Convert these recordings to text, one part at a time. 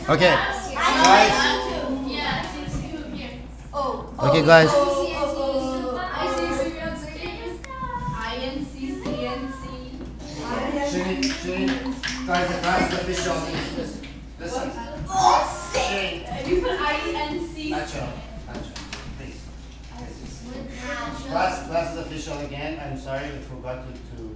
Okay. Okay, guys. Guys, the class is official. Listen. You put I-N-C. Please. Class is official again. I'm sorry we forgot to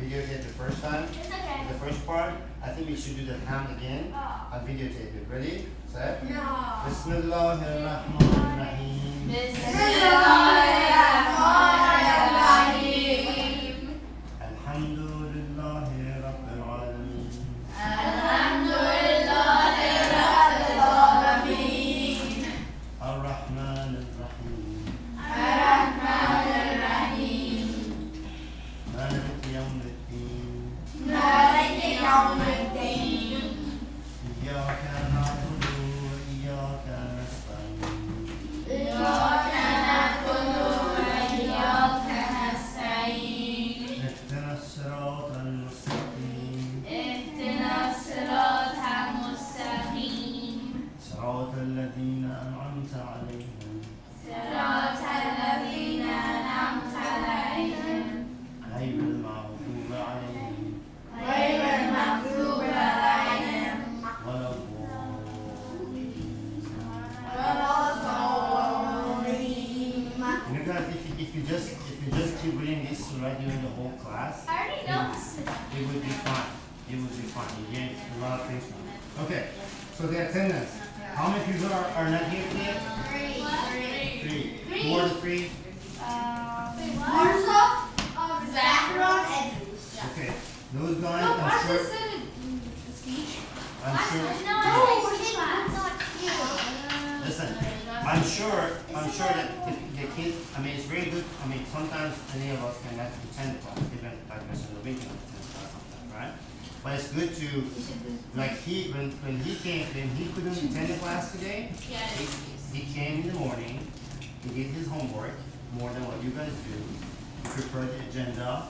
videotape the first time. It's okay. The first part. I think we should do the ham again. I'll videotape it. Ready? Set? No. Bismillahirrahmanirrahim. Bismillahirrahmanirrahim. Alhamdulillahi Rabbil Alamin. Alhamdulillahi Rabbil Alamin. Ar-Rahman Ar-Rahim. Ar-Rahman Ar-Rahim. Malik Yawmiddin. Maliki Yawmiddin. Iyyaka na'budu wa iyyaka nasta'in. Iyyaka na'budu wa iyyaka nasta'in. اهدنا الصراط المستقيم اهدنا الصراط المستقيم. صراط الذين أنعمت عليهم صراط الذين أنعمت عليهم غير المغضوب عليهم غير المغضوب عليهم ولا الضالين. ولا الضالين. You guys, if you just keep reading this surah during the whole class, I already know this. it would be fun. It would be fun. You get a lot of things from it. Okay, so the attendance. How many people are not here today? Three. Who are the three? Marshall, Zachron, and Okay, those guys. No, I'm Marshall sure. said a speech. I'm sure. Listen, I'm sure that the kids, I mean, it's very good. I mean, sometimes any of us cannot attend class, even like Mr. Levine can attend class sometimes, right? But it's good to, like when he couldn't attend the class today, he came in the morning, he did his homework, more than what you guys do. He prepared the agenda,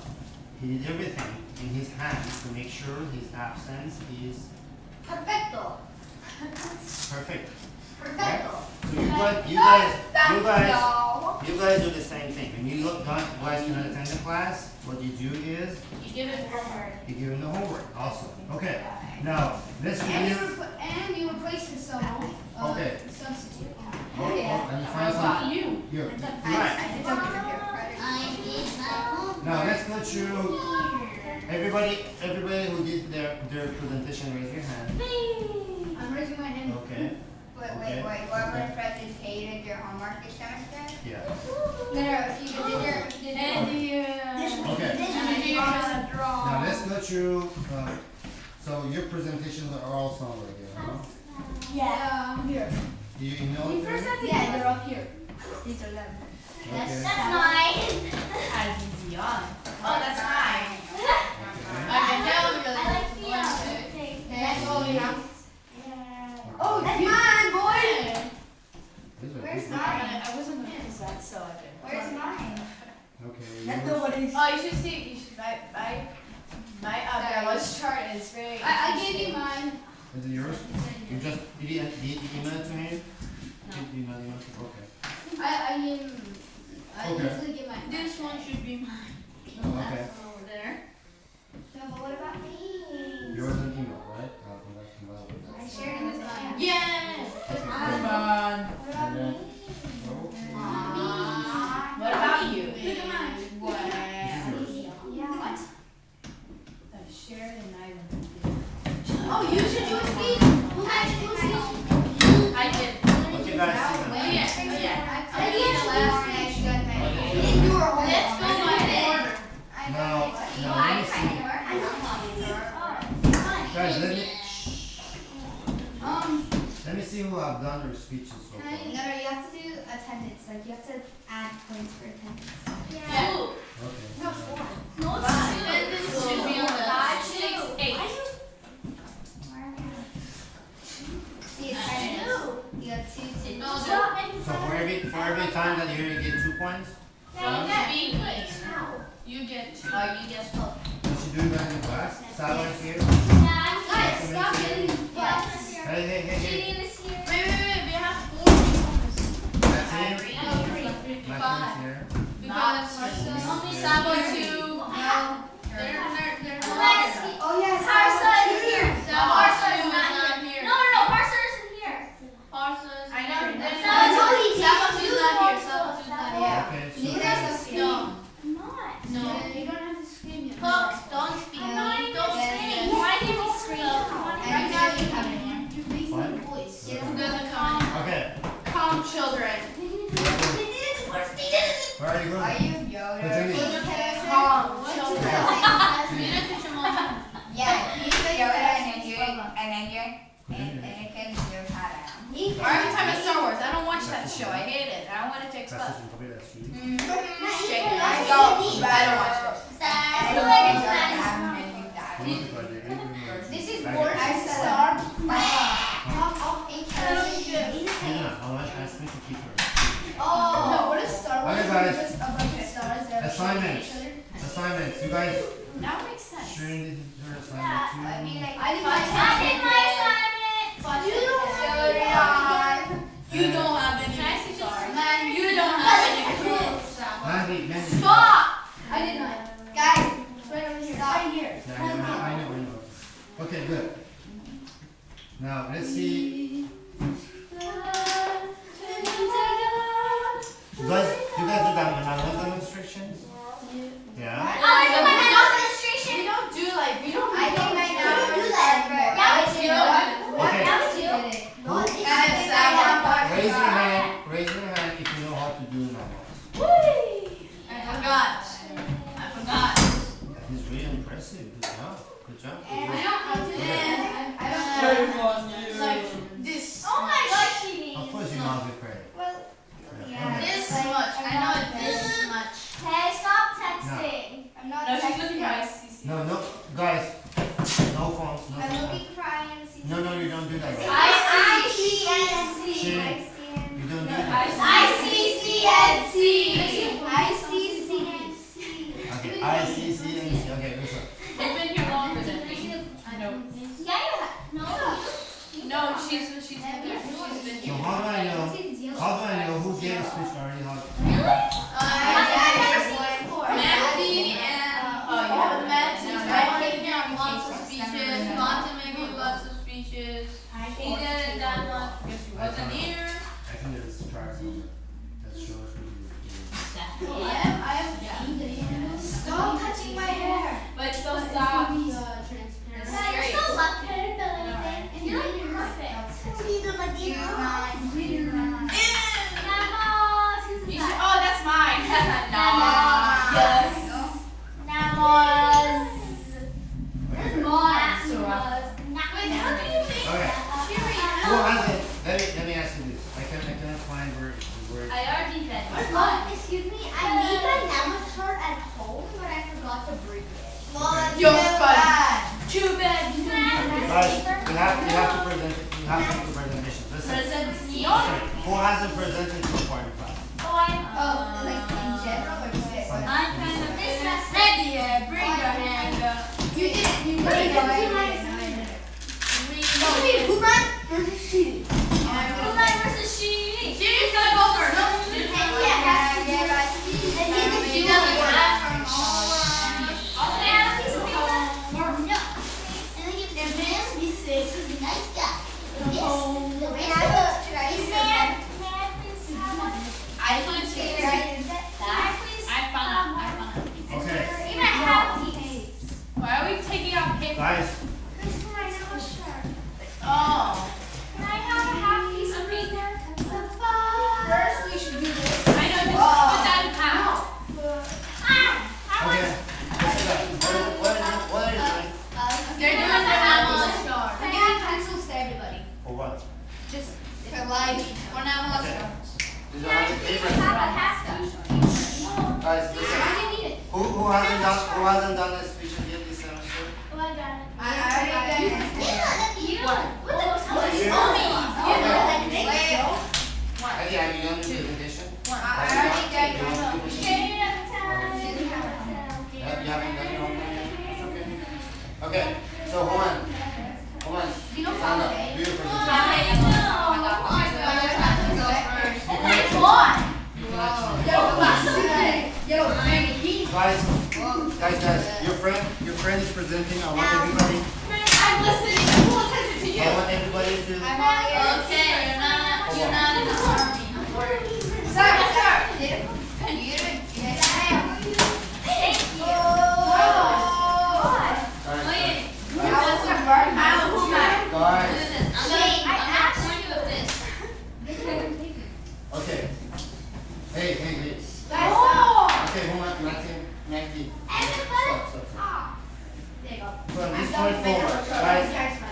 he did everything in his hands to make sure his absence is Perfecto. perfect. Perfecto. So you guys do the same thing. When you guys cannot attend the class, what you do is You give it homework. you give them the homework. Awesome. Okay. Now let's review. And you replace with some Okay. substitute. And you find What some. about you? You're right. Now let's go through everybody who did their presentation. Raise your hand. I'm raising my hand. Okay. Wait, Okay. whoever presented your homework this semester? Yeah. No, if you did your, Okay. draw. Now let's go through. So your presentations are all somewhere here, huh? Here. Do you know? You them? first have to they're up here. These are them. Okay. That's mine. Oh, that's mine. I like the That's all we have. Oh, That's mine, boy. These are Where's good. mine? I wasn't gonna use that, so I did. Where's mine? Okay. That's yours- nobody's. Oh, you should see. You should my grandma's chart is very. I gave you mine. Is it yours? You just did you email it to him? No. Did you email it? Okay. I Okay. usually get mine. This one should be mine. Okay. Over there. No, but what about me? Yours an email, right? I shared in this line. Yes. Okay. Come on. What about me? Okay. What about you? Look at mine. What? This is yours. Yeah. What? I shared and I. Oh, you should do a speech. Who had to do a speech? I did. Okay, guys. See them. Oh yeah. I did the last speech. You didn't do her homework. Let's go by order. Now, let me see. Guys, let me see who have done their speeches so far. No, you have to do attendance. Like, you have to add points for attendance. Yeah. Okay. No, 4. No, attendance should be on the 5, 6, 8. See, attendance. You got 2, 2. No, So for every time that you're here, you get 2 points. You get 2. You get 12. You should do that in class. Silence here. Guys, stop getting fussed. Hey. Cheating is here. Wait. We have 4 newcomers. That's it. Five. Maxine's here. Because Sabo 2. They're Oh yes. Parsa is here. Sabo Parsa 2 is is not not here. here. No, Parsa isn't here. Parsa's I know. Sabo 2 Sabo 2's not here. Sabo 2's not here. Yeah. Okay, so Neither then- is No. I'm not. No. You don't have to scream yet. Fox, don't speak. I'm not even Don't saying. speak. Why did we scream? Right now you have it. You're making What? a voice. Who doesn't come? Okay. Calm children. Where are you going? Are you Yoda? Calm children. Yeah, You don't teach your mom. he's the Yoda and then Anakin is your Padawan. Or every time it's Star Wars, I don't watch that show. I hate it. I don't want it to That's explode. it, copy that street. Shit, I don't. But I don't watch those. This is Back more it. Star How much ask me to keep her? No, what is Star Wars? Okay, guys. Just a bunch of stars that Assignments. Assignments. You guys That makes sense. sharing this is your assignment too. I mean, like, I did my assignment. You don't have any. Can I see stars. Man, You don't have any proof. Mandy. Stop. I did not. Guys, it's right over here. Right here. Yeah, I know. Okay, good. Now let's see. You guys do the demonstrations? Yeah. I do my demonstration. We don't do like we don't. I think right now don't do we're that. separate. Yeah, we do. Okay. That was you. Raise your hand if you know how to do numbers. I forgot. That is really impressive. Good job. And I don't know And I don't know. like this. Oh my God, cheating. Of course you know how to pray. Well, yeah. This Like, much. I know I'm it this much. Hey, stop texting. I'm not No, she's texting. looking at ICC. No, guys. No phones. No I'm phones. looking for IMC. No, you don't do that. Guys. ICCNC. You don't do that. ICCNC. Okay, ICCNC. Okay, listen. They've been here longer than me. I know. Yeah, you have. No. No, she's been here. She's been So here. how do I know who gave a speech already? Really? Matthew Matthew and Matthew gave lots of speeches. Monty gave lots of speeches. He didn't that much because she wasn't here. I think there's a chart that shows who you Stop touching my hair. But it's so soft. It's You're straight. so lucky. And you're like perfect. Namos. Who's You should, that? oh, that's mine. Namos. Yes. Namos. Okay. Namos. Wait, how do you make Okay. that? Who has it? Let me ask you this. I cannot find where. I already did. Excuse me, I made my Namos chart at home, but I forgot to bring it. You're funny. Too bad you Guys, you have to present it. You have to do presentation. Listen. Who hasn't presented so far in class? Oh, like in general or just this? I'm kind of ready. Bring your hand up. You didn't. You Wait, didn't. Kuman versus she. She's gonna go first. She doesn't have her. I couldn't see it. I found it. Okay. Why are we taking out paper? Guys, Oh. First, we should do this. I know, just put that in half. okay. Listen up. What are you doing? They're doing the Namos chart. We're giving pencils to everybody. For what? Just for life. For Namos Okay. chart. These are all the papers. Guys, listen. Who hasn't done a speech yet this semester? I already done Eddie, have you done the presentation? I already done You haven't done your homework yet? Okay. Okay. So hold on. Stand up. Do your presentation. your friend is presenting. I want everybody. I'm listening. Full attention to you. I want everybody to. Okay, you're not in the army. I'm worried. Sir. Okay. Hey. Okay, hold on, Matthew. Stop. From this point forward, guys.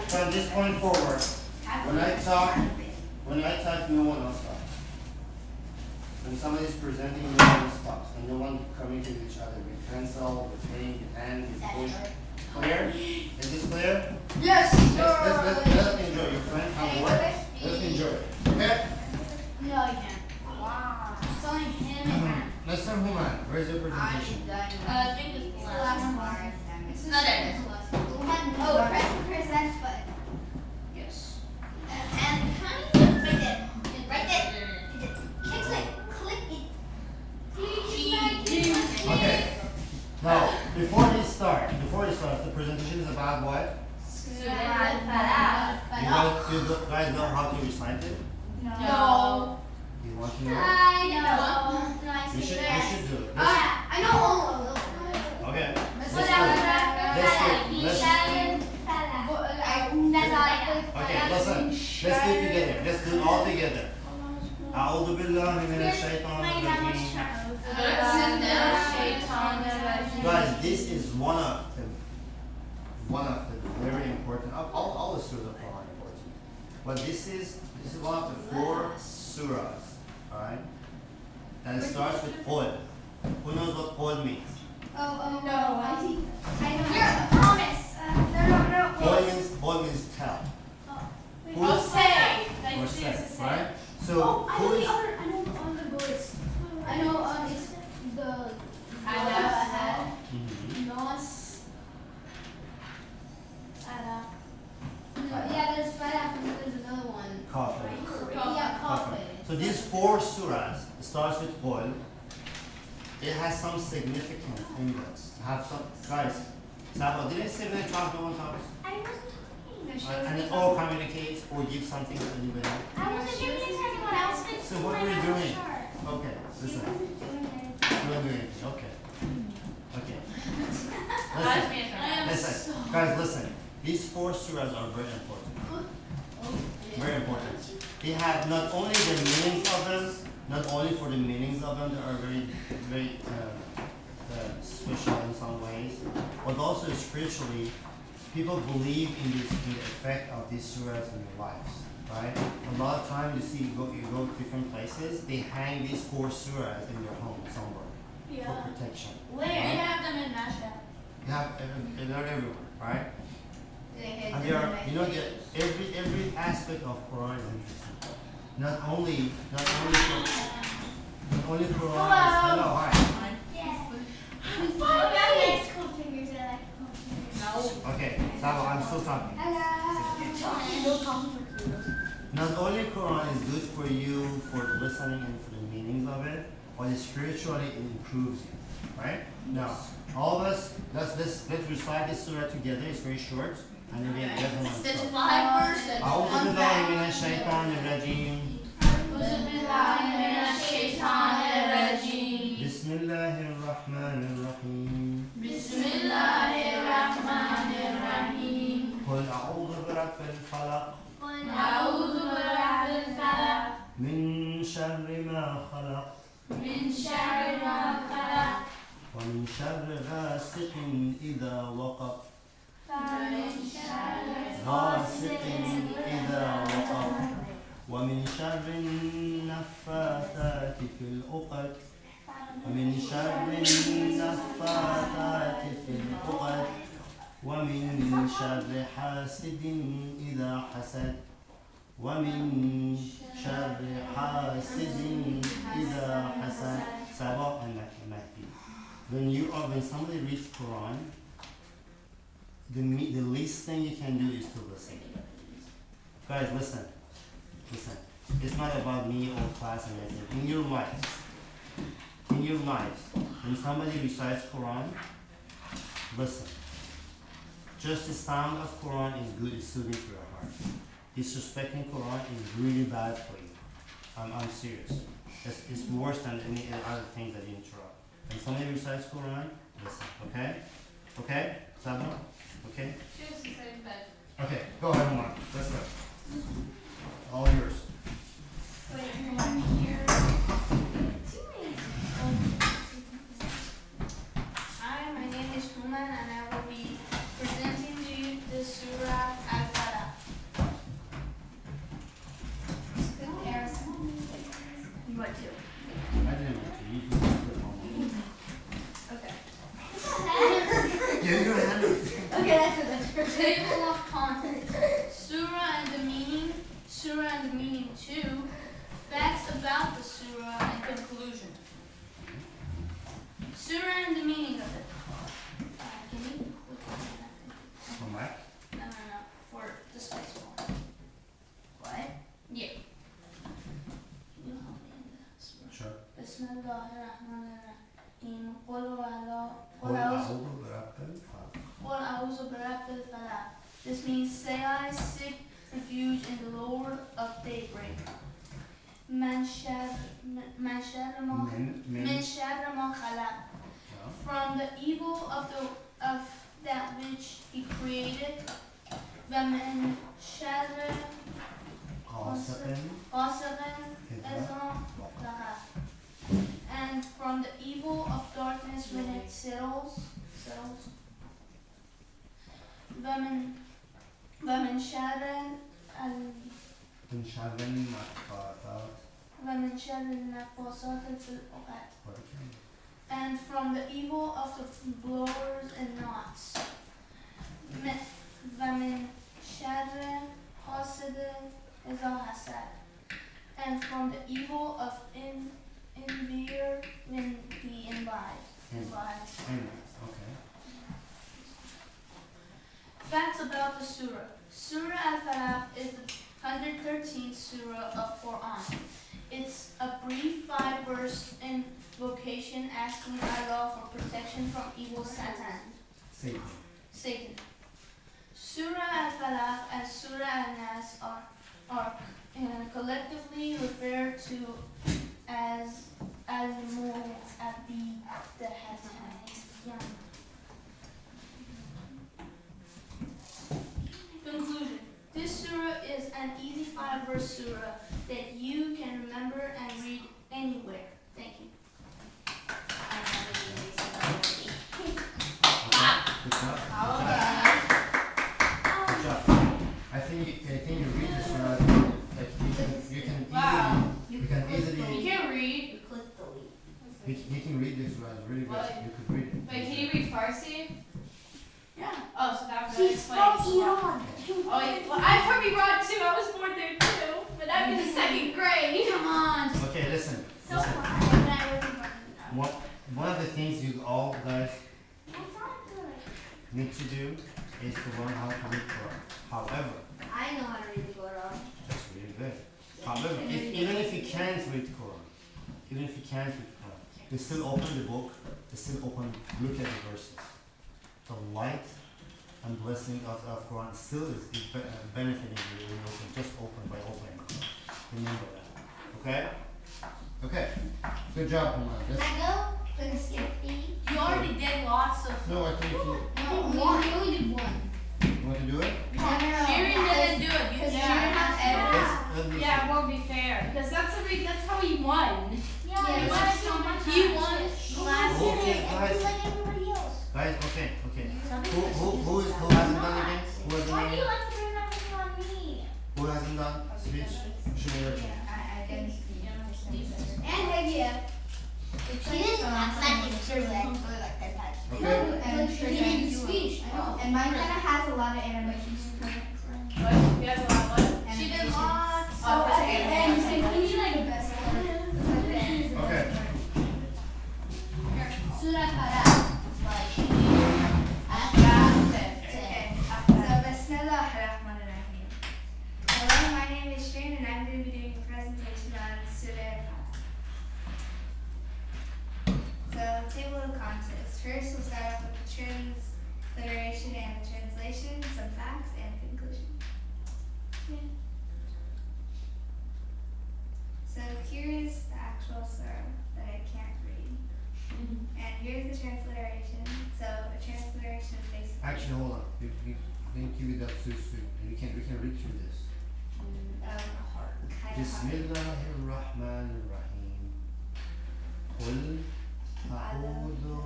From this point forward, when I talk, no one else talks. When somebody is presenting, no one else talks, and no one communicates with each other with pencil, with ink, with hand, with push. Clear? Is this clear? Yes, Let's enjoy your friend. Have work. Let's enjoy it. Okay? No, you can't. Wow. It's only him and her. Let's start Human. Where's your presentation? I think it's the last one. It's not it. Oh, press the present button. Yes. And kind of right there. Click it. Okay. Now, before we start, the presentation is about what? Surat Al-Falaq. You guys know how to recite it? No. You want to know? I know. You should do it. I know all of them. Okay. Let's do it. Okay, listen. Let's do it together. Let's do it all together. أعوذ بالله من الشيطان الرجيم. Guys, this is one of the very important. All the surahs are important, but this is one of the 4 surahs. All right, and it starts with qul. Who knows what qul means? Oh, no. I know. Here, promise. No. Qul means tell. Or say. Or say, right? So who is? I know the other words. I know it's the nos. Yeah, there's Falaq and there's another one. Kafir. Yeah, Kafir. So these 4 surahs start with qul. It has some significance in this. Have some guys. Sabo, did I say when I talk, no one talks? I wasn't talking. And it all communicates or gives something to anybody. I wasn't giving it to anyone else. So what were you doing? Okay, listen. You weren't doing anything. Okay. Listen. Guys, listen. These 4 surahs are very important. Very important. They have not only the meanings of them, not only for the meanings of them, they are very special in some ways, but also spiritually, people believe in the effect of these surahs in their lives, right? A lot of times you go to different places, they hang these 4 surahs in their home somewhere for protection. Where? You have them in Nasha. You have, they're everywhere, right? And they are, every aspect of Quran is interesting. Not only Quran is, hello, hi. Okay, Sabo, I'm still talking. Not only Quran is good for you for listening and for the meanings of it, but spiritually it improves you, right? Now, all of us, let's recite this surah together. It's very short, and then we have the other one. It's 5 verses. أعوذ بالله من الشيطان الرجيم. بسم الله الرحمن الرحيم. قل أعوذ برب الفلق. من شر ما خلق. ومن شر غاسق إذا وقب. ومن شر النفاثات في العقد. ومن شر النفاثات في العقد. ومن شر حاسد إذا حسد. ومن شر حاسد إذا حسد. Sabah and Mahdi. When somebody reads Quran, the least thing you can do is to listen. Guys, listen. It's not about me or class and everything. In your lives, when somebody recites Quran, Listen. Just the sound of Quran is good, it's soothing to your heart. Disrespecting Quran is really bad for you. I'm serious. It's worse than any other things that you interrupt. When somebody recites Quran, listen, okay? Okay? Sabna? Okay? She has to say that. Okay, go ahead, Omar. Let's go. All yours. Hi, my name is Human and I will be presenting to you the Surah Al-Falaq. What to? I didn't want to. You can put it on. Okay. Yeah, you're handle it. Okay, that's good. Table of contents. Surah and the meaning. Surah and the meaning 2. Facts about the surah and conclusion. Surah and the meaning of it. Can you click on that? Come back. No. For the space one. What? Yeah. Can you help me in this? Sure. Bismillahirrahmanirrahim. قل أعوذ برب الفلق. قل أعوذ برب الفلق. This means, say I seek refuge in the Lord of Daybreak. من شر ما خلق. From the evil of that which he created. ومن شر غاسق غاسق إذا وقب. And from the evil of darkness when it settles. ومن شر من شر النفاثات. ومن شر النفاثات في العقد. And from the evil of the blowers and knots. ومن شر حاسد إذا حسد. And from the evil of envy when he envies. Okay. Facts about the surah. Surah Al-Falaq is the 113th surah of Quran. It's a brief 5-verse invocation asking Allah for protection from evil Satan. Surah Al-Falaq and Surah Al-Nas are collectively referred to as Al-Mu'abbi the Hatan. Conclusion. This surah is an easy 5-verse surah that you can remember and read anywhere. Thank you. Good job. Good job. I think you read this surah. Like you can easily. You can read. You click delete. You can read this surah. It's really good. You could read it. Wait, can you read Farsi? Yeah. Oh, so that was She's from Iran. Oh, yeah. Well, I'm from Iran too. I was born there too. But I'm in the 2nd grade. Come on. Okay, listen. So Listen. far. One of the things you all guys need to do is to learn how to read Quran. However, I know how to read the Quran. that's really good. However, even if you can't read Quran, you still open the book, you still look at the verses. The light and blessing of Quran still is benefiting you when you just by opening. Remember that. Okay? Okay. Good job, Umar. Can I go? Can I skip B? You already did lots of. No, I think you only did one. want to do it? Shirin didn't do it. You Yeah, it won't be fair. Because that's how he won. Yeah, you won so much. You won last year. Okay, guys. like everybody else. Guys, okay. Who hasn't done again? Who hasn't Why done do you it? like to bring everything on me? Who hasn't done? Switch. Should I didn't. And Hevia. She didn't act like it's true. Okay. And She didn't speech. And mine kind of has a lot of animations. What? You guys want what? She did lots. Oh, for And animation. you like the best one. Okay. Surah Al-Falaq. So, Bismillah ar-Rahman ar-Rahim. Hello, my name is Shane and I'm going to be doing a presentation on Surah Al-Falaq. So, table of contents. First, we'll start off with the trims and the translation, some facts, and conclusion. So here is the actual surah that I can't read. And here's the transliteration. So a transliteration is basically... Actually, hold on. You didn't give it that soon. We can read through this. Kind of hard. Bismillahirrahmanirrahim. Qul a'udhu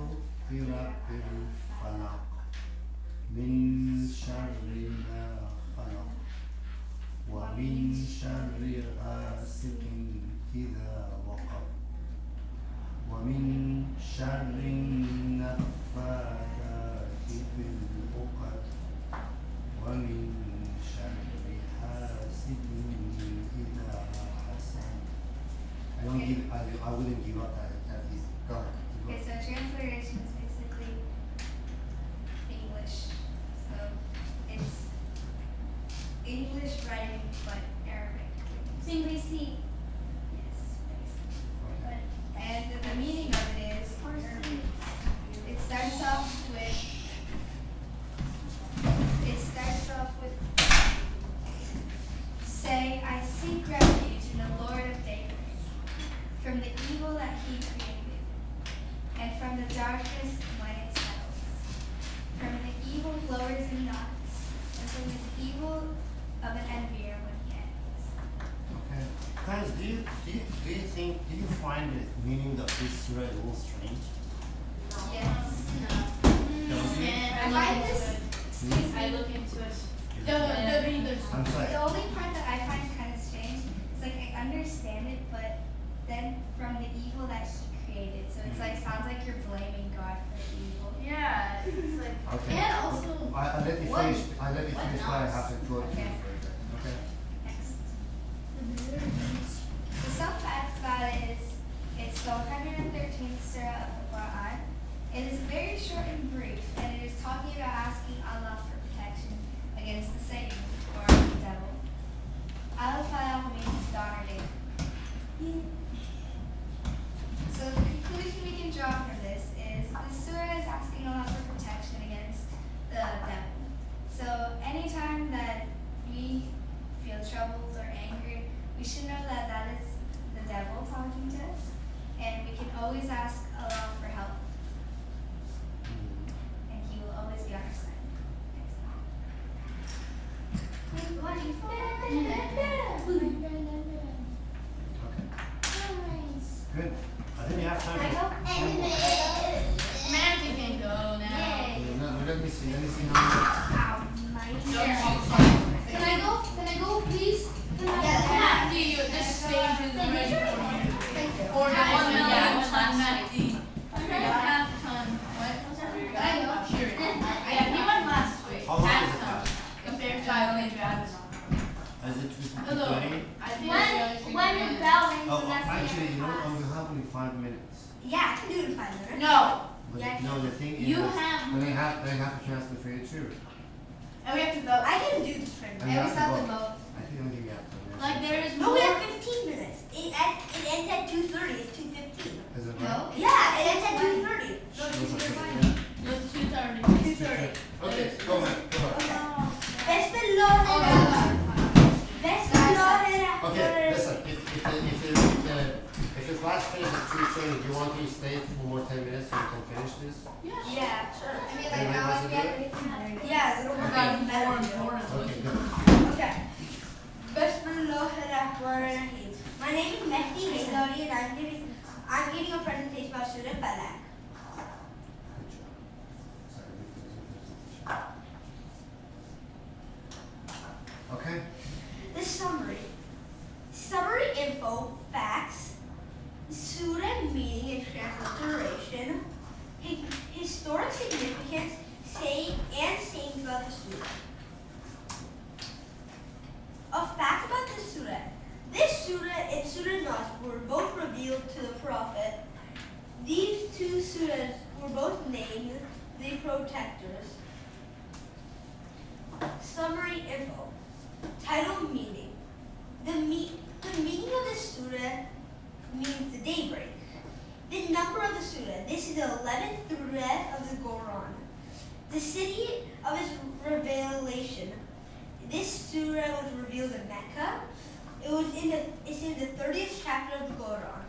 bi rabbil falaq min sharri ma khalaq wa min sharri ghasiqin idha waqab wa min sharri naffathati fil 'uqad wa min sharri hasidin idha hasad. I wouldn't give up that easy. Go ahead. Okay, so transliteration is basically English. So it's English writing but Arabic. English C. Yes, basically. Okay. And the meaning of it is, it starts off with, say, I seek refuge in the Lord of Daybreak, from the evil that he created, and from the darkness when it settles, from the evil blowers and knots, and from the evil of an envier when he ends. Okay. Guys, do you find the meaning of this surah a little strange? Yes. Don't you? I find look this- into it. Excuse me. I look into it. I'm sorry. The only part that I find kind of strange is like I understand it, but then from the evil that he created, so it's like sounds like you're blaming God for the evil. Yeah, it's like. Okay. And also. I'll let you what- finish. I'll let you what finish, but I else? have to go to Okay. you further. Okay. Next. So some facts about it is it's the 113th surah of the Quran. It is very short and brief, and it is talking about asking Allah for protection against the Satan or the devil. Al-Falaq means dawn or day. So the conclusion we can draw from this is the surah is asking Allah for protection against the devil. So anytime that we feel troubled or angry, we should know that that is the devil talking to us, and we can always ask Allah for help, and He will always be on our side. Next. Okay. Good. I think we have time for Samantha can go now. Let me see. Let me see how Can I go? Can I go, please? Matthew, this stage is ready for you. Or the 1 million ton Matthew. Half ton. What? I know. Sure. Yeah, he went last week. How long Half is it ton. now? Compared to I only driving on. Is it Hello. 2:20? I think When the bell rings, Oh, that's the actually, end you of know, class. we have only 5 minutes. Yeah, I can do it in 5 minutes. No. But Yeah. no, the thing is, You have- then they have a chance to fade too. And we have to vote. I can do this for And you. you I have always to have to vote. vote. I think I'll give you after this. Like there is No, more. we have 15 minutes. It ends at 2:30. It's 2:15. Is it No? right? Yeah, it ends at 2:30. Those are 15 No, 2:30. 2:30. Okay, go ahead. Go ahead. Okay, listen. If the class finishes at 2:20, do you want me to stay for more 10 minutes so we can finish this? Yeah, sure. I mean, Anybody wants to do it? Yeah, it'll work out More better. important. Okay, good. Okay. Bismillahirrahmanirrahim. My name is Mehdi Hislodi and I'm giving a presentation about Surah Al-Falaq. Good job. Sorry. Okay. The summary. Summary info, facts, Surah meaning and transliteration, historic significance, sayings about the Surah. A fact about the Surah. This Surah and Surah Nas were both revealed to the Prophet. These two Surahs were both named the protectors. Summary info. Title meaning. The meaning of the Surah means the daybreak. The number of the Surah. This is the 11th surah of the Quran. The city of its revelation. This surah was revealed in Mecca. It's in the 30th chapter of the Quran.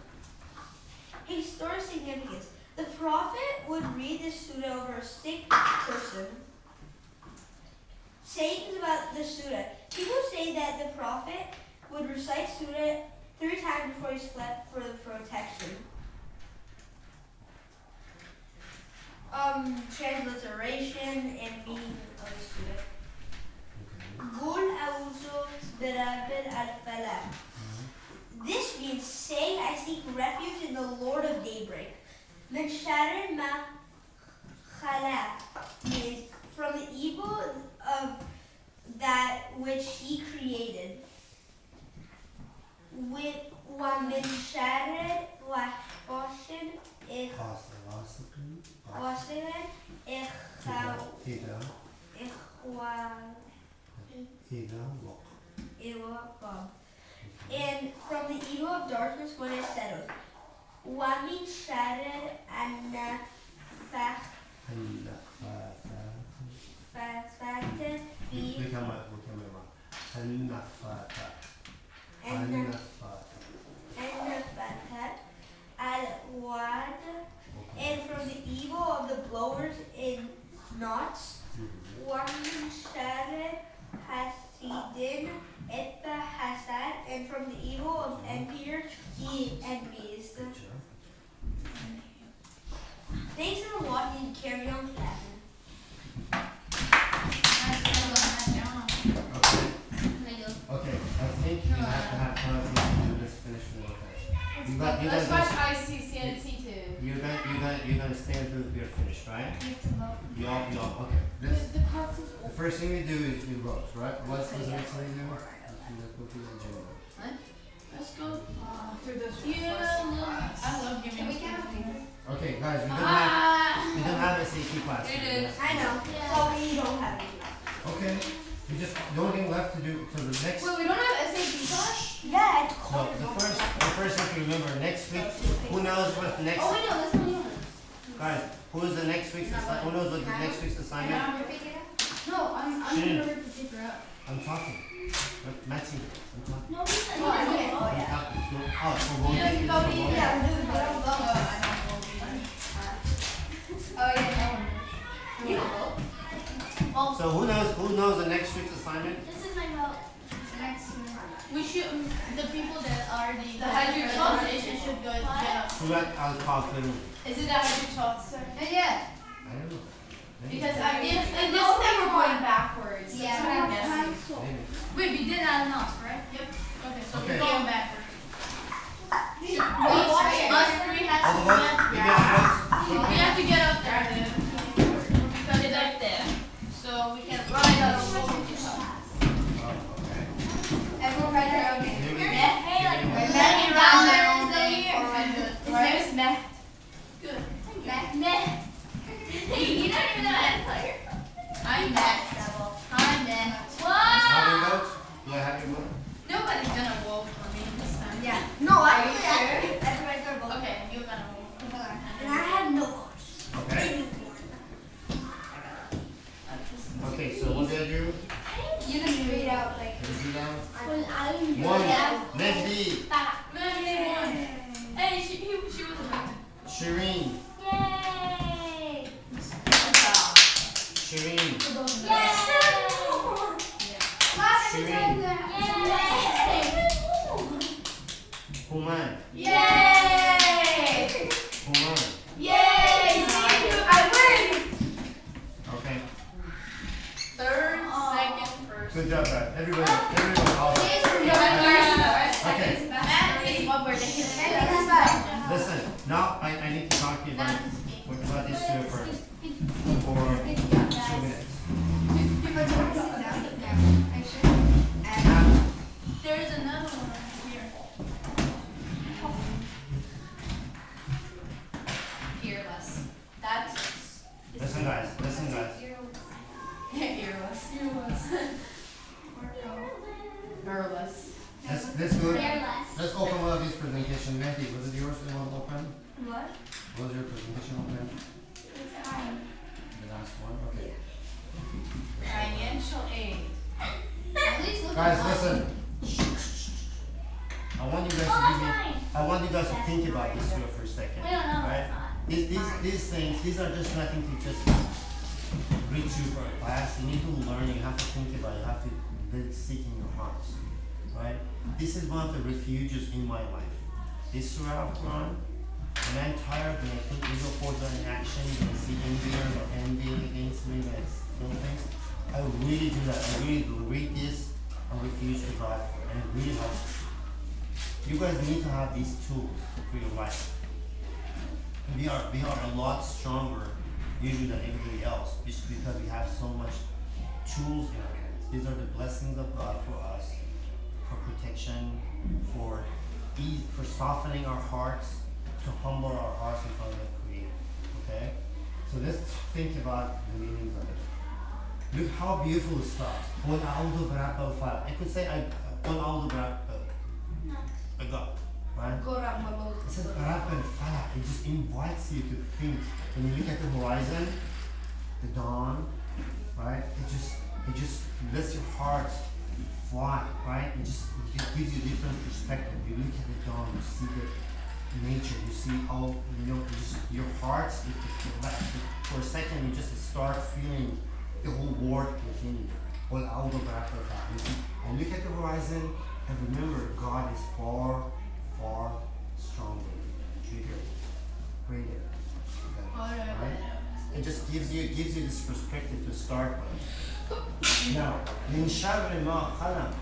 Historic significance. The Prophet would read this surah over a sick person. Sayings about the surah. People say that the Prophet would recite surah 3 times before he slept for the protection. Transliteration and meaning of the surah. Qul a'udhu birabbil al-falaq. This means, say, I seek refuge in the Lord of Daybreak. Min sharri ma khalaq means from the evil of that which he created. With wa min sharri wasin and from the evil of darkness when it settles. Wa min sharri an-nafathati al-wad, and from the evil of the blowers in knots. Wa min sharri hasidin idha hasad, and from the evil of enviers he envies. Thanks for watching. Carry on clapping. Okay, I think you have to have time to do this finish real fast. Let's watch ICC and C2. You're gonna stand through you're finished, right? You all, okay. The first thing we do is we vote, right? What's the next thing we do? Go through the gym. What? Let's go. Through those I love giving Can we count paper? Okay, guys, we don't have a SAT class. It is. I know. Yeah. So we don't have any. Okay. The only thing left to do, so the next, Wait, we don't have SAT class? Yeah, it's no, called. the first thing to remember, next week, who knows what the next, Oh wait, no, that's not yours. guys, who's the next week's assignment, who knows what the next week's assignment? No, I'm gonna rip the paper out. I'm talking. Maxie, I'm talking. No, we said Oh, I can't. Oh, I'm yeah. talking. Oh, for voting. Yeah, you for voted, voting. Yeah, we're doing good. Oh yeah. You don't vote. So who knows the next week's assignment? This is my vote. Next one. We should, the people that are the hydrogen presentation should go get up. Surat Al-Falaq. Is it that 112, sir? Yeah. I don't know. Maybe. Because in this thing we're going backwards. Yeah. That's what I'm guessing. Maybe. Wait, we did add an off, right? Yep. Okay, so Okay. we're going backwards. Wait, Us three has All to the votes? get Maybe all the votes? We have to get up there, dude. Because it's up there. So we can ride on a roll. Oh, okay. Everyone write their own name. Here we go. Hey, like, Here we go. let me round their own name. His name is Meh. Good. Meh. Meh. You don't even know how to play. I'm Meh. I'm Meh. Have your What? votes? Yeah, have your vote. Nobody's gonna vote for me this time. Yeah. No, I Are you sure? Everybody's gonna vote. Okay, you're gonna vote. And I have no votes. Okay. Okay, so what did I do? You just read out like. Did you do that? I'm One. Yeah. Mehdi. Maybe one. Hey, she was elected. Shireen. Yay! Shireen. Yes! Shireen. Yay! Human. Yay! Human. Yay! I win. Okay. Third, second, first. Good job, guys. Everybody awesome. Okay. Math is what we're taking. Listen, now I need to talk to you about this too for 2 minutes. There's another one here. Fearless. That's Listen, guys. Fearless. Let's go. Let's open one of these presentations. Mehdi, was it yours that you want to open? What? Was your presentation open? The last one? Okay. financial aid. At least look Guys, at listen. I want you guys to give me. I want you guys to think about this here for a second. We don't know. Right? These things, these are just nothing to just read you for a class. You need to learn. You have to think about it. You have to let seek in your hearts. Right? This is one of the refuges in my life. This Surah of Quran, when I'm tired, when I think evil forces are in action, when I see envy or envy against me, when I feel things, I really do that. I really read this and refuge to God, and it really helps. You guys need to have these tools for your life. We are a lot stronger usually than everybody else, just because we have so much tools in our hands. These are the blessings of God for us, for protection, for ease, for softening our hearts, to humble our hearts in front of the Creator. Okay? So let's think about the meanings of it. Look how beautiful it starts. قُلْ أَعُوذُ بِرَبِّ الْفَلَقِ I could say قُلْ أَعُوذُ بِرَبِّ God, right? It says Rabb al-Falaq. It just invites you to think. When you look at the horizon, the dawn, right? It just lets your heart fly, right? It gives you a different perspective. You look at the dawn, you see the nature, you see how your heart. For a second, you just start feeling the whole world within you. Well, I'll go back to that. And look at the horizon. And remember, God is far, far stronger, bigger, greater. Right? It just gives you this perspective to start with. Now, min sharri ma khalaq.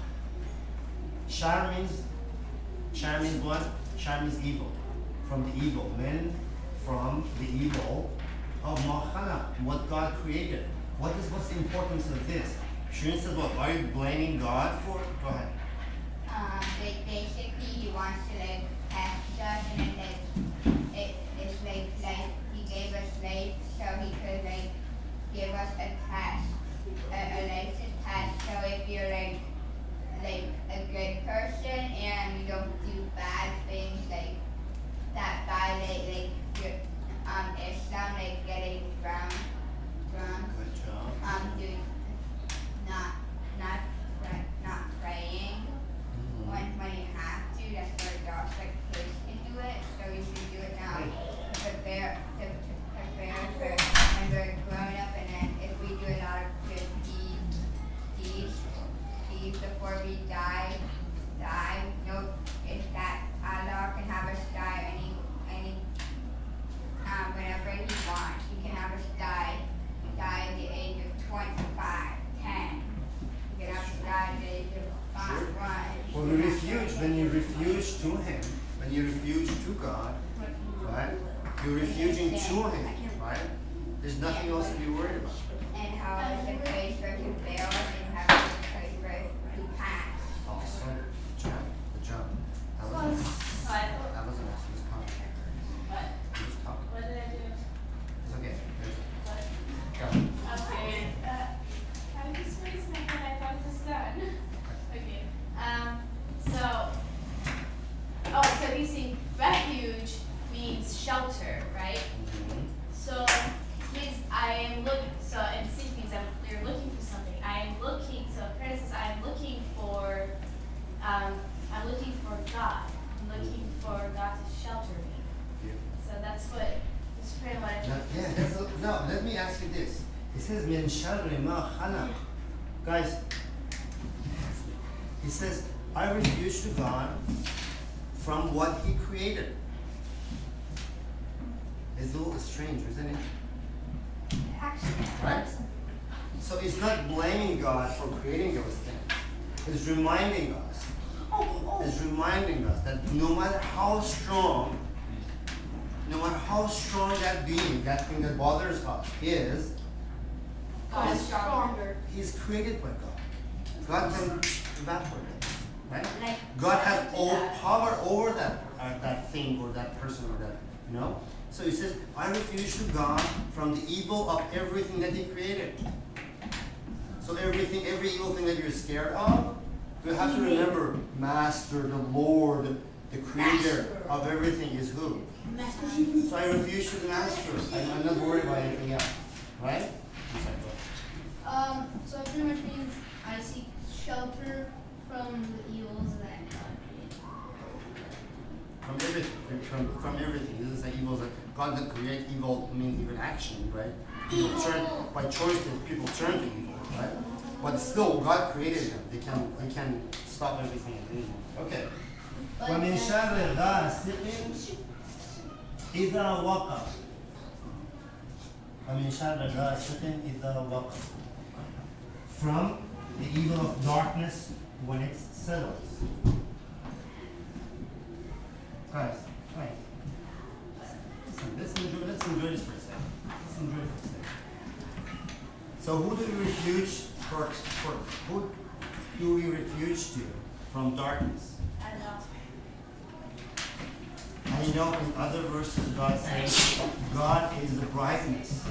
Shar means what? Shar means evil. From the evil. Min, from the evil of ma khalaq, what God created. What's the importance of this? Shirin says, what? Are you blaming God for? Go ahead. Basically he wants to test us, and then it's he gave us slaves so he could give us a test, a license test. So if you're a good person and you don't do bad things that violate your Islam, getting drunk, Good job. doing not praying. When you have to, that's where dogs kids can do it, so you should do it now to prepare for when we're grown up, and then if we do a lot of good deeds before we die, if that Allah can have us die whenever he wants. He can have us die at the age of 25, 10. He can have us die at the age of 5, 1. Well, when you refuge to Him, when you refuge to God, right? You're refuging to Him, right? There's nothing else to be worried about. And how is a place for to fail and how is a place for to pass. Awesome. Good job. That was an awesome comment. What? You just talk. What did I do? It's okay. Go. Okay. How did you space my head? I thought it was done. Okay. So he's saying refuge means shelter, right? Mhm. So I am looking. So and seek means you're looking for something. I am looking. So Curtis says I'm looking for God. I'm looking for God to shelter me. Beautiful. So that's pretty much. No, let me ask you this. It says min sharri ma khalaq. Guys, it says, I refuge to God from what He created. It's a little strange, isn't it? Actually, Right? So it's not blaming God for creating those things. It's reminding us. It's reminding us that no matter how strong that being, that thing that bothers us is, God is stronger. He's created by God. God can evaporate it, right? God has all power over that thing or that person or that, So He says, I refuge to God from the evil of everything that He created. So every evil thing that you're scared of, you have to remember, Master, the Lord, the Creator of everything is who? So I refuse to the Master. I'm not worried about anything else, right? So it pretty much means I seek shelter from the evils that God created. From everything. From everything. It doesn't say evil. God didn't create evil. I mean, even action, right? People turn, by choice, people turn to evil, right? But still, God created them. They can stop everything and anything. Okay. ومن شر غاسق إذا وقب. ومن شر غاسق إذا وقب. From the evil of darkness when it settles. Guys, wait. Listen, let's enjoy this for a second. Let's enjoy it for a second. So who do we refuge who do we refuge to from darkness? And you know, in other verses, God says, God is the brightness.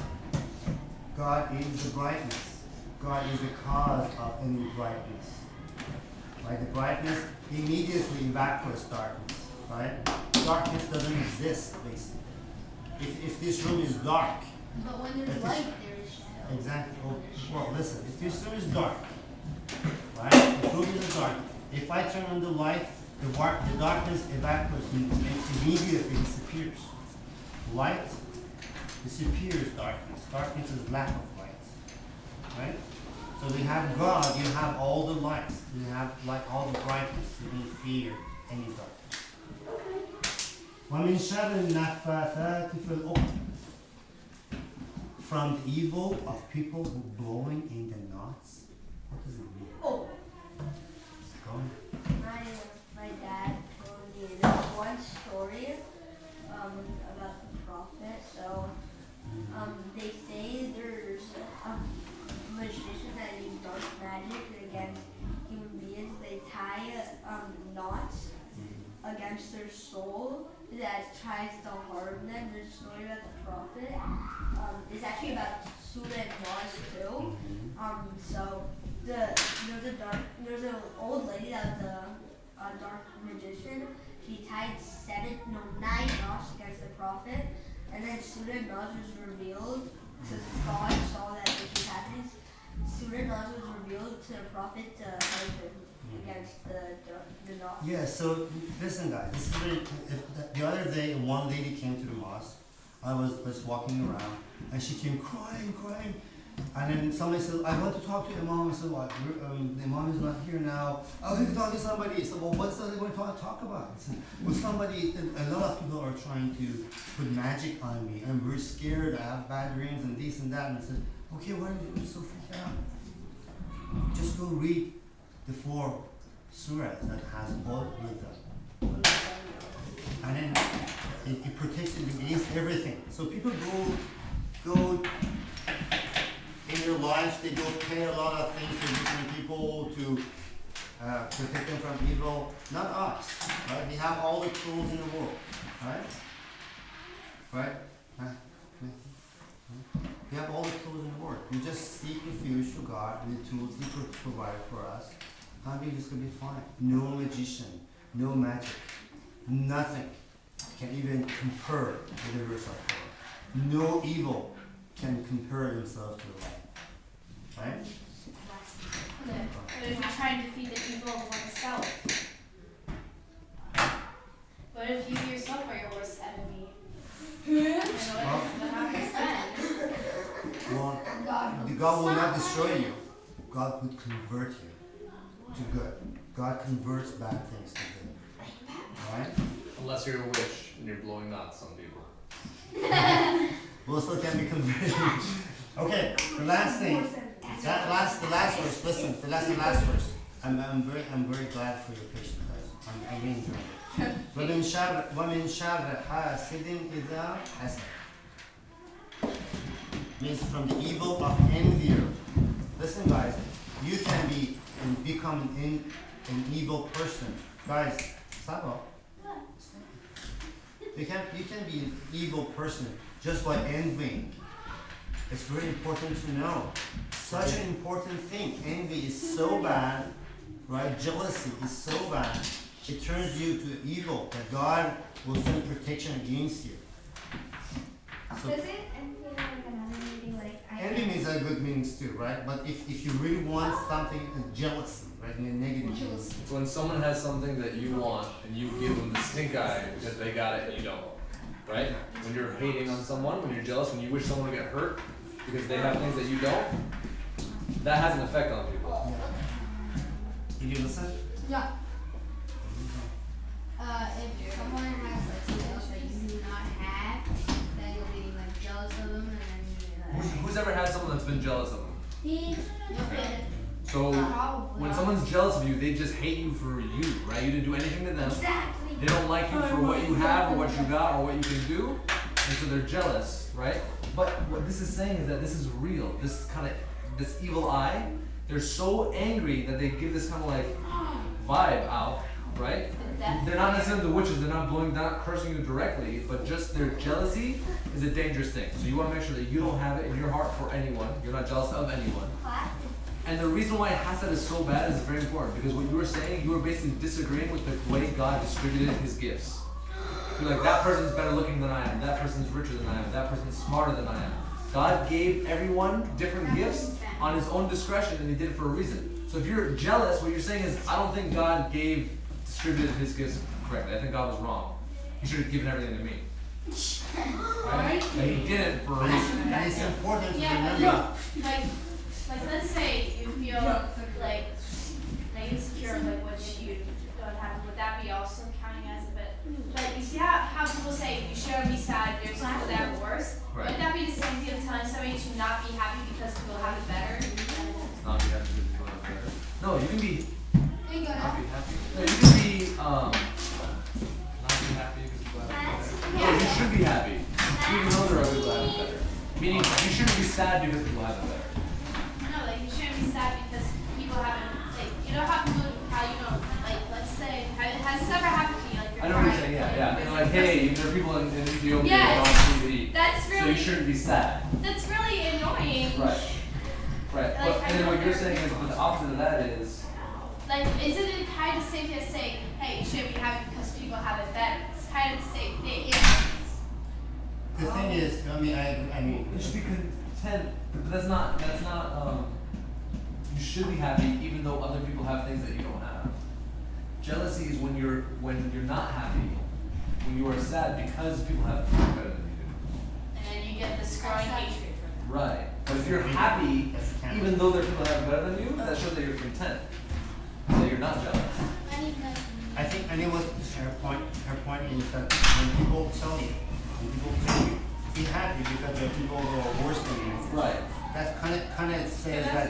God is the brightness. God is the cause of any brightness. Right? The brightness immediately evaporates darkness. Right? Darkness doesn't exist, basically. If this room is dark. But when there's light, there is shadow. Exactly. Well, listen. If this room is dark, right? If room is dark. If I turn on the light, the darkness evaporates and immediately disappears. Light disappears darkness. Darkness is lack of light. Right? So we have God, you have all the lights. You have like all the brightness. You don't fear any darkness. وَمِن شَرِّ النَّفَّاثَاتِ فِي الْعُقَدِ. From the evil of people who blowing in the knots. What does it mean? Oh. Go on. My dad told me this one story about the prophet. So they say there's magicians that use dark magic against human beings. They tie knots against their soul that tries to harm them. There's a story about the prophet. It's actually about Surah too. So there's an old lady that was a dark magician. She tied 9 knots against the prophet, and then Surah was revealed to God. Saw that this was happening. Surah was revealed to the prophet to help him against the knot. Yeah, so listen guys, this is very, the other day one lady came to the mosque. I was walking around and she came crying. And then somebody said, I want to talk to Imam. I said, what? The Imam is not here now. Oh, you can talk to somebody. I said, well, what's that they want to talk about? I said, well, somebody, a lot of people are trying to put magic on me. I'm very scared. I have bad dreams and this and that. And I said, okay, why are you so freaked out? Just go read the 4 surahs that has both with them. And then it protects you against everything. So people go in their lives, they go pay a lot of things to different people to protect them from evil. Not us, right? We have all the tools in the world, right? Right? We have all the tools in the world. We just seek refuge to God with the tools He provided for us. And we just gonna be fine. No magician, no magic, nothing can even compare with the verse of God. No evil can compare themselves to the light. Right? But if you're trying to defeat the evil of oneself. But if you yourself are your worst enemy, what happens then? Well, God will not destroy you. God would convert you to good. God converts bad things to good. Alright? Unless you're a witch and you're blowing knots on people. Well, still can be converted. Okay, the last thing. The last verse. Listen, the last verse. I'm very glad for your patience, guys. I'm really enjoying it. وَمِن شَرِّ حَاسِدٍ إِذَا حَسَدَ. Means from the evil of envier. Listen, guys. You can become an evil person, guys. Stop up. You can be an evil person just by envying. It's very important to know. Such an important thing. Envy is so bad, right? Jealousy is so bad. It turns you to evil. That God will send protection against you. So does it envy like another meaning? Like envy means have good meanings too, right? But if you really want something, jealousy, right? In a negative meaning. When someone has something that you want and you give them the stink eye because they got it and you don't, right? When you're hating on someone, when you're jealous, when you wish someone to get hurt because they have things that you don't, that has an effect on people. Did you listen? Yeah. If someone has like skills that you do not have, then you'll be like jealous of them, and then Who's ever had someone that's been jealous of them? me. So when someone's jealous of you, they just hate you for you, right? You didn't do anything to them. Exactly. They don't like you for what you have or what you got or what you can do, and so they're jealous, right? But what this is saying is that this is real. This evil eye, they're so angry that they give this kind of like vibe out, right? They're not necessarily the witches. They're not cursing you directly, but just their jealousy is a dangerous thing. So you want to make sure that you don't have it in your heart for anyone. You're not jealous of anyone. And the reason why hasad is so bad is very important, because what you were saying, you were basically disagreeing with the way God distributed his gifts. You're like, that person's better looking than I am, that person's richer than I am, that person's smarter than I am. God gave everyone different gifts on his own discretion, and he did it for a reason. So if you're jealous, what you're saying is, I don't think God distributed his gifts correctly. I think God was wrong. He should have given everything to me. Right? But he did it for a reason. And it's important to Yeah, remember. like let's say you feel like insecure of like what you don't have. Would that be also counting as a bit? Like you see how people say you shouldn't be sad. There's people that are worse. Right. Would that be the same thing as telling somebody to not be happy because people have it better? Not be happy because people have it better. No, you can be There you go not now. be happy. No, you can be not be happy because people have it better. No, you should be happy. Even though there are people that have it better. Meaning you shouldn't be sad because people have it better. No, like you shouldn't be sad because people haven't. Like you know how people, how you know, like let's say, has this ever happened to you? Like you're I know what you're crying, saying, yeah. And like, hey, there are people in Ethiopia Yes. that don't food to eat. That's So really. you shouldn't be sad. That's really annoying. Right. Right. Like, But, I and then know what you're there- saying is, but the opposite of that is, Like, isn't it kind of the same thing as saying, hey, you shouldn't be happy because people have it better? It's kind of the same thing. The thing is, I mean, you should be content, but that's not, you should be happy even though other people have things that you don't have. Jealousy is when you're not happy, when you are sad because people have things better than you do. And then you get this growing hatred for them. Right. But if you're happy, even though there are people that have it better than you, that shows that you're content. That you're not jealous. I think what her point is that when people tell you, be happy because there are people who are worse than you. Right. That kind of says that.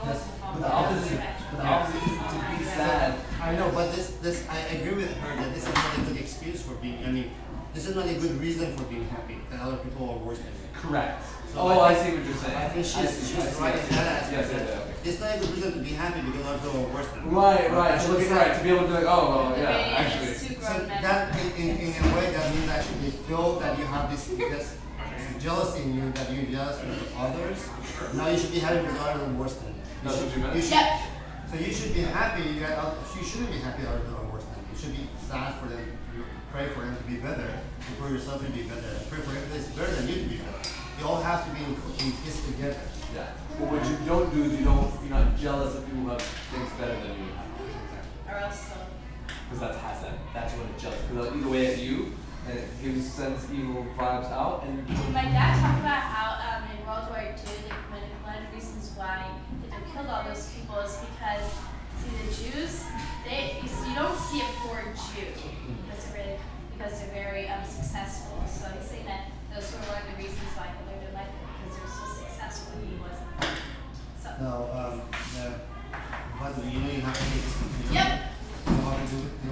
But the opposite is to be sad. I know, but this I agree with her that this is not a good excuse for being. I mean, this is not a good reason for being happy that other people are worse than you. Correct. So I see what you're saying. I think she's right in that aspect. Yes. It's not a good reason to be happy because other people are worse than you. Right. To look at to be able to be like, oh, well, yeah, Maybe actually. it's two So grown men. that in a way that means that they feel that you have this jealousy in you, that you're jealous of others. Now you should be happy because others are worse than you. That's what you meant? Yep. So you should be happy that you shouldn't be happy that others are worse than you. You should be sad for them. You pray for them to be better. You pray yourself to be better. Pray for everybody that's better than you to be better. You all have to be in this together. Yeah. But what you don't do is you're not jealous of people who have things better than you. Or else, Because that's hasad. That's when it's jealous. Because they'll eat away at you, and it sends evil vibes out. And my dad talked about how in World War II, one of the reasons why they killed all those people is because, see, the Jews, you don't see a poor Jew because they're very successful. So he's saying that those were one of the reasons why Hitler didn't like them, because they were so successful and he wasn't. So. Now, but you know you have to take this. Yep. You know how to do it. You know